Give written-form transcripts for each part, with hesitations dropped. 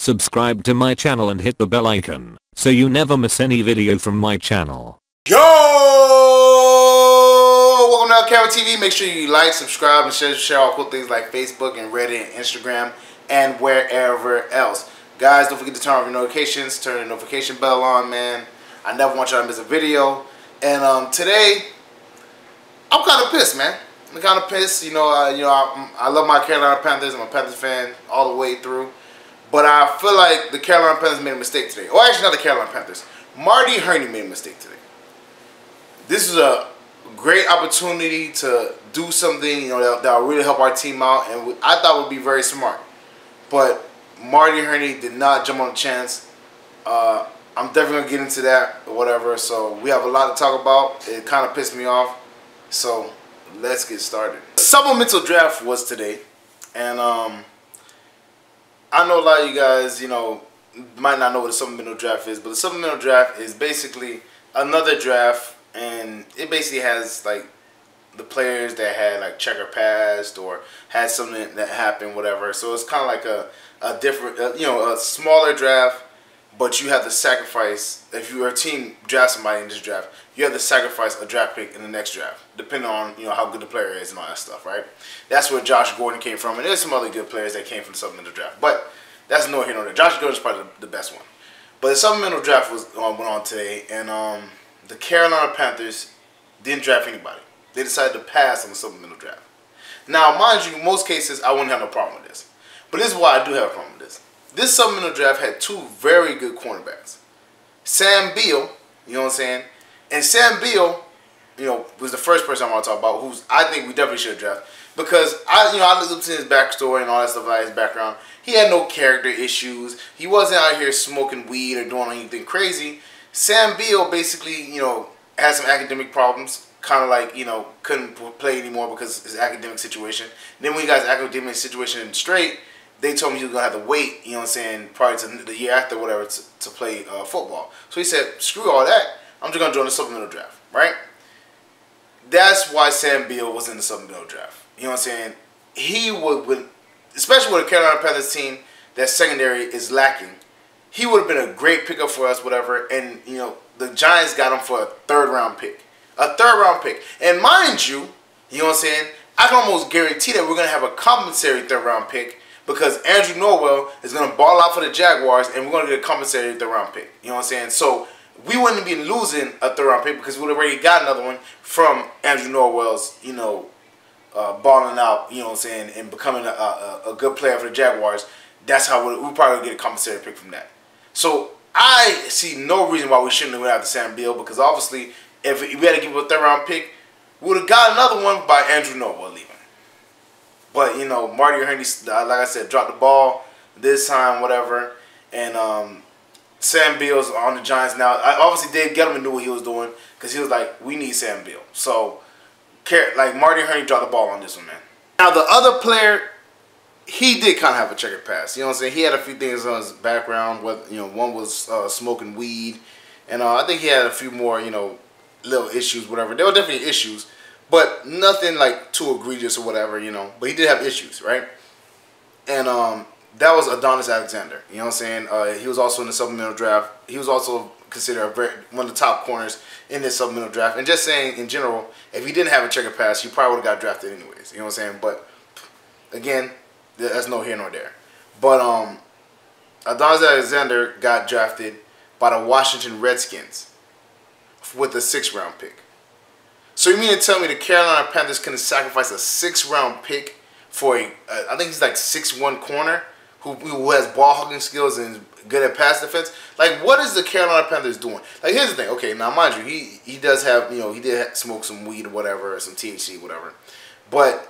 Subscribe to my channel and hit the bell icon so you never miss any video from my channel. Yo! Welcome to LCameraTV. Make sure you like, subscribe, and share all cool things like Facebook and Reddit and Instagram and wherever else. Guys, don't forget to turn on your notifications. Turn the notification bell on, man. I never want y'all to miss a video. And today, I'm kind of pissed, man. I'm kind of pissed. I love my Carolina Panthers. I'm a Panthers fan all the way through. But I feel like the Carolina Panthers made a mistake today. Oh, actually, not the Carolina Panthers. Marty Hurney made a mistake today. This is a great opportunity to do something, that will really help our team out, and I thought would be very smart. But Marty Hurney did not jump on the chance. I'm definitely gonna get into that or whatever. So we have a lot to talk about. It kind of pissed me off. So let's get started. The supplemental draft was today, and I know a lot of you guys, might not know what a supplemental draft is, but the supplemental draft is basically another draft, and it basically has like the players that had like checker passed or had something that happened, whatever. So it's kind of like a different, a smaller draft, but you have to sacrifice. If your team drafts somebody in this draft, you have to sacrifice a draft pick in the next draft, depending on how good the player is and all that stuff, right? That's where Josh Gordon came from, and there's some other good players that came from the supplemental draft, but that's no here nor there. Josh Gordon is probably the best one. But the supplemental draft went on today, and the Carolina Panthers didn't draft anybody. They decided to pass on the supplemental draft. Now, mind you, in most cases, I wouldn't have no problem with this. But this is why I do have a problem with this. This supplemental draft had two very good cornerbacks. Sam Beal, you know what I'm saying? And Sam Beal, was the first person I want to talk about, who's I think we definitely should draft. Because I looked into his backstory and all that stuff, like his background. He had no character issues. He wasn't out here smoking weed or doing anything crazy. Sam Beal basically, had some academic problems. Kind of like, couldn't play anymore because of his academic situation. Then when he got his academic situation straight, they told me he was going to have to wait, probably to the year after, whatever, to play football. So he said, screw all that. I'm just going to join the supplemental draft, right? That's why Sam Beal was in the supplemental draft. You know what I'm saying? He would, especially with a Carolina Panthers team that secondary is lacking, he would have been a great pickup for us, whatever. And, the Giants got him for a third-round pick. A third-round pick. And mind you, you know what I'm saying, I can almost guarantee that we're going to have a compensatory third-round pick because Andrew Norwell is going to ball out for the Jaguars and we're going to get a compensatory third-round pick. You know what I'm saying? So we wouldn't be losing a third-round pick because we would have already got another one from Andrew Norwell's, balling out, you know what I'm saying, and becoming a good player for the Jaguars. That's how we'll probably get a compensatory pick from that. So I see no reason why we shouldn't have went after Sam Beal, because obviously if we had to give him a third-round pick, we would have got another one by Andrew Norwell leaving. But, Marty Hurney, like I said, dropped the ball this time, whatever. And Sam Beal's on the Giants now. Obviously, Dave Gettleman knew what he was doing because he was like, we need Sam Beal. So, Marty Hurney dropped the ball on this one, man. Now, the other player, he did kind of have a checkered past. You know what I'm saying? He had a few things on his background. One was smoking weed. And I think he had a few more, little issues, whatever. There were definitely issues. But nothing like too egregious or whatever, But he did have issues, right? And that was Adonis Alexander. You know what I'm saying? He was also in the supplemental draft. He was also considered one of the top corners in this supplemental draft. And just saying, in general, if he didn't have a checker pass, he probably would have got drafted anyways. You know what I'm saying? But, again, that's no here nor there. But Adonis Alexander got drafted by the Washington Redskins with a 6th-round pick. So you mean to tell me the Carolina Panthers couldn't sacrifice a 6th-round pick for I think he's like 6'1" corner who has ball hugging skills and is good at pass defense? Like, what is the Carolina Panthers doing? Like, here's the thing. Okay, now mind you, he does have, he did smoke some weed or whatever, or some THC, whatever. But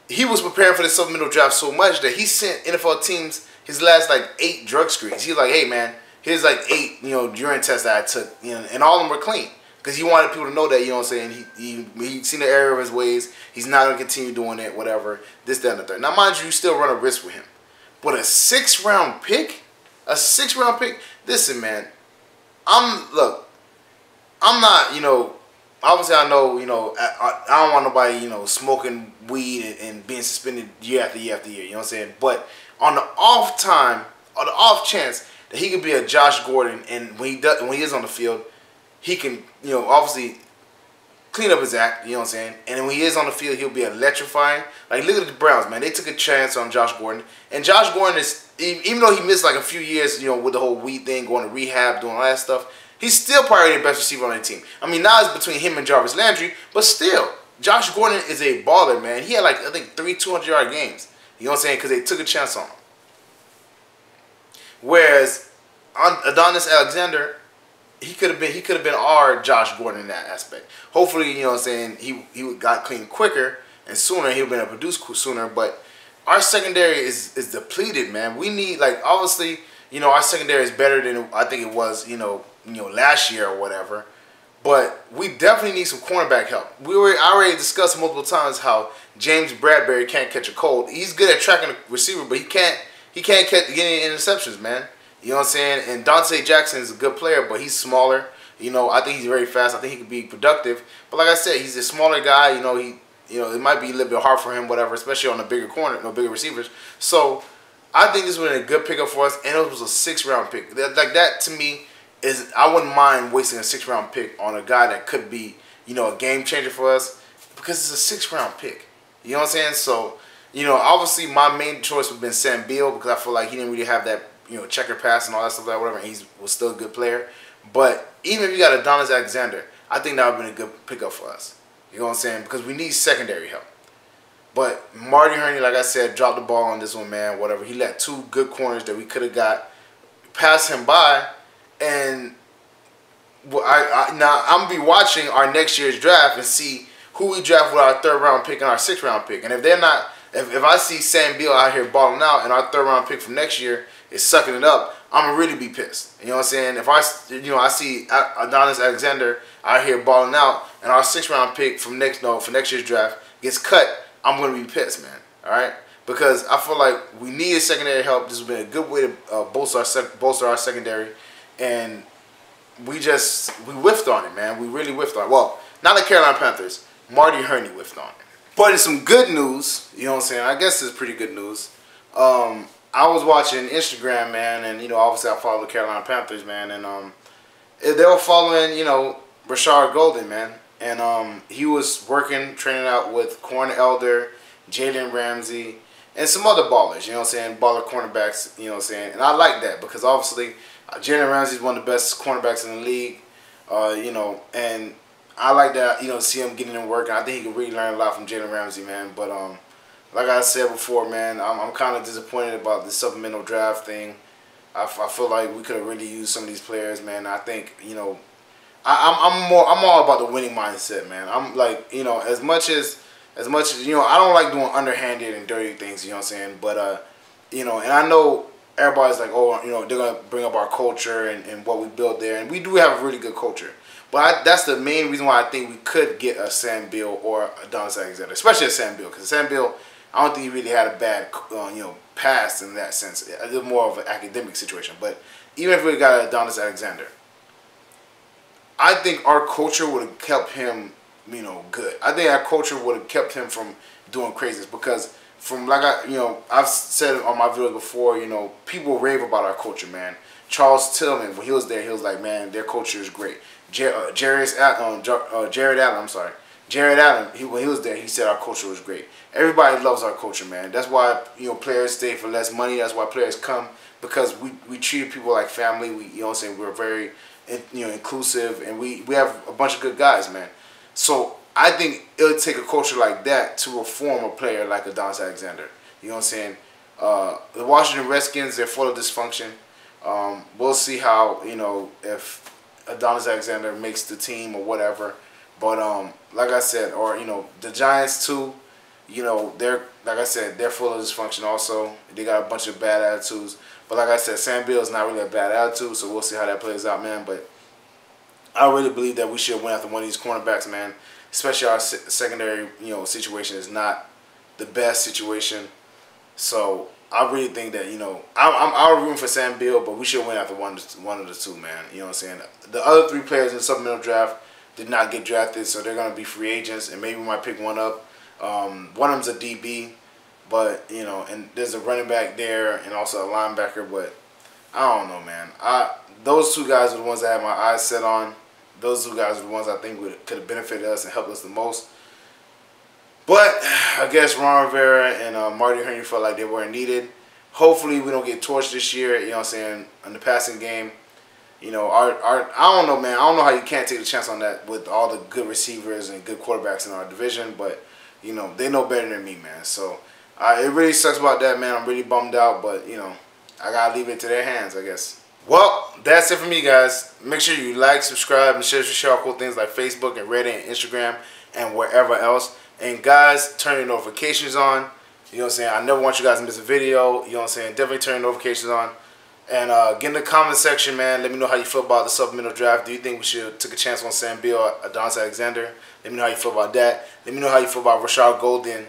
he was preparing for the supplemental draft so much that he sent NFL teams his last like 8 drug screens. He was like, hey man, here's like 8 urine tests that I took, and all of them were clean. Because he wanted people to know that, you know what I'm saying, he's seen the error of his ways, he's not going to continue doing it, whatever, this, that, and the third. Now, mind you, you still run a risk with him. But a 6th-round pick? A 6th-round pick? Listen, man, I'm not, obviously I know, I don't want nobody, smoking weed and being suspended year after year after year, you know what I'm saying? But on the off time on the off chance that he could be a Josh Gordon, and when he is on the field, he can, you know, obviously clean up his act, you know what I'm saying? And then when he is on the field, he'll be electrifying. Like, look at the Browns, man. They took a chance on Josh Gordon. And Josh Gordon is, even though he missed like a few years, you know, with the whole weed thing, going to rehab, doing all that stuff, he's still probably the best receiver on the team. I mean, now it's between him and Jarvis Landry, but still, Josh Gordon is a baller, man. He had like, I think, 3 200-yard games. You know what I'm saying? Because they took a chance on him. Whereas Adonis Alexander, he could have been our Josh Gordon in that aspect. Hopefully, you know what I'm saying, he got clean quicker and sooner. He would have been able to produce sooner. But our secondary is depleted, man. We need, like, obviously, you know, our secondary is better than I think it was, you know, last year or whatever. But we definitely need some cornerback help. I already discussed multiple times how James Bradbury can't catch a cold. He's good at tracking the receiver, but he can't get any interceptions, man. You know what I'm saying? And Dante Jackson is a good player, but he's smaller. You know, I think he's very fast. I think he could be productive. But like I said, he's a smaller guy. You know, it might be a little bit hard for him, whatever, especially on the bigger corner, bigger receivers. So I think this was a good pickup for us, and it was a 6th-round pick. Like that to me is, I wouldn't mind wasting a 6th-round pick on a guy that could be, you know, a game changer for us, because it's a 6th-round pick. You know what I'm saying? So, you know, obviously my main choice would have been Sam Beal, because I feel like he didn't really have that, you know, checker pass and all that stuff, like whatever, and he was still a good player. But even if you got Adonis Alexander, I think that would have been a good pickup for us. You know what I'm saying? Because we need secondary help. But Marty Hurney, like I said, dropped the ball on this one, man, whatever. He let 2 good corners that we could have got pass him by. And now I'm going to be watching our next year's draft and see who we draft with our 3rd-round pick and our 6th-round pick. And if they're not, if I see Sam Beal out here balling out and our 3rd-round pick from next year is sucking it up, I'm gonna really be pissed. You know what I'm saying? If I see Adonis Alexander out here balling out and our 6th-round pick from next year's draft gets cut, I'm gonna be pissed, man. All right, because I feel like we needed secondary help. This has been a good way to bolster our secondary, and we whiffed on it, man. We really whiffed on it. Well, not the Carolina Panthers. Marty Hurney whiffed on it. But in some good news, you know what I'm saying? I guess it's pretty good news. I was watching Instagram, man, and, you know, obviously I follow the Carolina Panthers, man, and they were following, you know, Rashard Golden, man, and he was training out with Corn Elder, Jalen Ramsey, and some other ballers, you know what I'm saying, baller cornerbacks, you know what I'm saying, and I like that because obviously Jalen Ramsey is one of the best cornerbacks in the league, you know, and I like that, you know, see him getting in work, and I think he can really learn a lot from Jalen Ramsey, man, but like I said before, man, I'm kind of disappointed about the supplemental draft thing. I feel like we could have really used some of these players, man. I think, you know, I'm all about the winning mindset, man. I'm like, you know, as much as you know, I don't like doing underhanded and dirty things, you know what I'm saying? But you know, and I know everybody's like, oh, you know, they're gonna bring up our culture and what we built there, and we do have a really good culture. But that's the main reason why I think we could get a Sam Beal or Adonis Alexander, especially a Sam Beal, because Sam Beal, I don't think he really had a bad, you know, past in that sense. It was more of an academic situation. But even if we got Adonis Alexander, I think our culture would have kept him, you know, good. I think our culture would have kept him from doing craziness because from I've said on my videos before, you know, people rave about our culture, man. Charles Tillman, when he was there, he was like, man, their culture is great. Jared Allen, when he was there, he said our culture was great. Everybody loves our culture, man. That's why, you know, players stay for less money. That's why players come, because we treat people like family. You know what I'm saying? We're very, you know, inclusive, and we have a bunch of good guys, man. So I think it would take a culture like that to reform a player like Adonis Alexander. You know what I'm saying? The Washington Redskins, they're full of dysfunction. We'll see how, you know, if Adonis Alexander makes the team or whatever. But like I said, or, you know, the Giants too, you know, they're, like I said, they're full of dysfunction also. They got a bunch of bad attitudes. But like I said, Sam Beal is not really a bad attitude, so we'll see how that plays out, man. But I really believe that we should win after one of these cornerbacks, man. Especially our secondary, you know, situation is not the best situation. So I really think that, you know, I'm rooting for Sam Beal, but we should win after one of the two, man. You know what I'm saying? The other 3 players in the supplemental draft did not get drafted, so they're going to be free agents, and maybe we might pick one up. One of them's a DB, but, you know, and there's a running back there and also a linebacker, but I don't know, man. Those two guys are the ones that I had my eyes set on. Those two guys are the ones I think could have benefited us and helped us the most. But I guess Ron Rivera and Marty Herney felt like they weren't needed. Hopefully we don't get torched this year, you know what I'm saying, in the passing game. You know, I don't know, man. I don't know how you can't take a chance on that with all the good receivers and good quarterbacks in our division. But, you know, they know better than me, man. So it really sucks about that, man. I'm really bummed out. But, you know, I got to leave it to their hands, I guess. Well, that's it for me, guys. Make sure you like, subscribe, and share all cool things like Facebook and Reddit and Instagram and wherever else. And, guys, turn your notifications on. You know what I'm saying? I never want you guys to miss a video. You know what I'm saying? Definitely turn your notifications on. And get in the comment section, man. Let me know how you feel about the supplemental draft. Do you think we should take a chance on Sam Beal or Adonis Alexander? Let me know how you feel about that. Let me know how you feel about Rashad Golden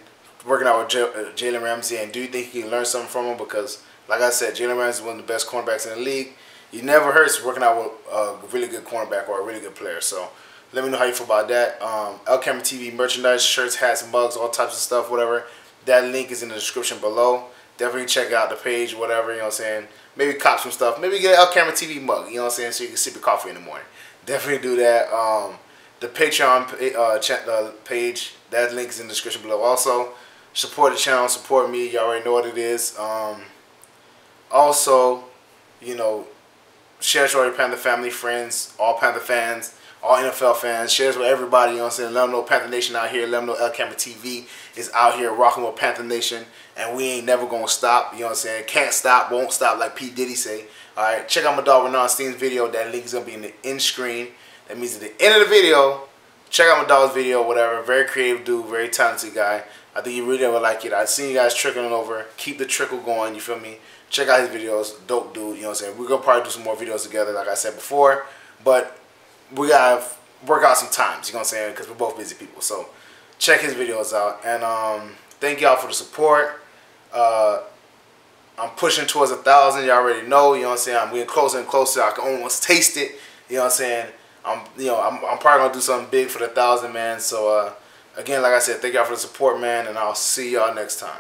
working out with Jalen Ramsey. And do you think you can learn something from him? Because, like I said, Jalen Ramsey is one of the best cornerbacks in the league. It never hurts working out with a really good cornerback or a really good player. So let me know how you feel about that. LCameraTV merchandise, shirts, hats, mugs, all types of stuff, whatever. That link is in the description below. Definitely check out the page, whatever, you know what I'm saying. Maybe cop some stuff. Maybe get an LCameraTV mug, you know what I'm saying, so you can sip your coffee in the morning. Definitely do that. The Patreon page, that link is in the description below. Also, support the channel, support me. You already know what it is. Also, you know, share it with your Panther family, friends, all Panther fans, all NFL fans. Share it with everybody, you know what I'm saying. Let them know Panther Nation out here. Let them know LCameraTV is out here rocking with Panther Nation. And we ain't never going to stop, you know what I'm saying. Can't stop, won't stop, like P. Diddy say. Alright, check out my dog Renan Steen's video. That link is going to be in the end screen. That means at the end of the video, check out my dog's video, whatever. Very creative dude, very talented guy. I think you really would like it. I've seen you guys trickling over. Keep the trickle going, you feel me? Check out his videos. Dope dude, you know what I'm saying. We're going to probably do some more videos together, like I said before. But we got to work out some times, you know what I'm saying, because we're both busy people. So check his videos out. And thank y'all for the support. I'm pushing towards 1,000. You already know. You know what I'm saying. I'm getting closer and closer. I can almost taste it. You know what I'm saying. I'm probably gonna do something big for the 1,000, man. So again, like I said, thank y'all for the support, man, and I'll see y'all next time.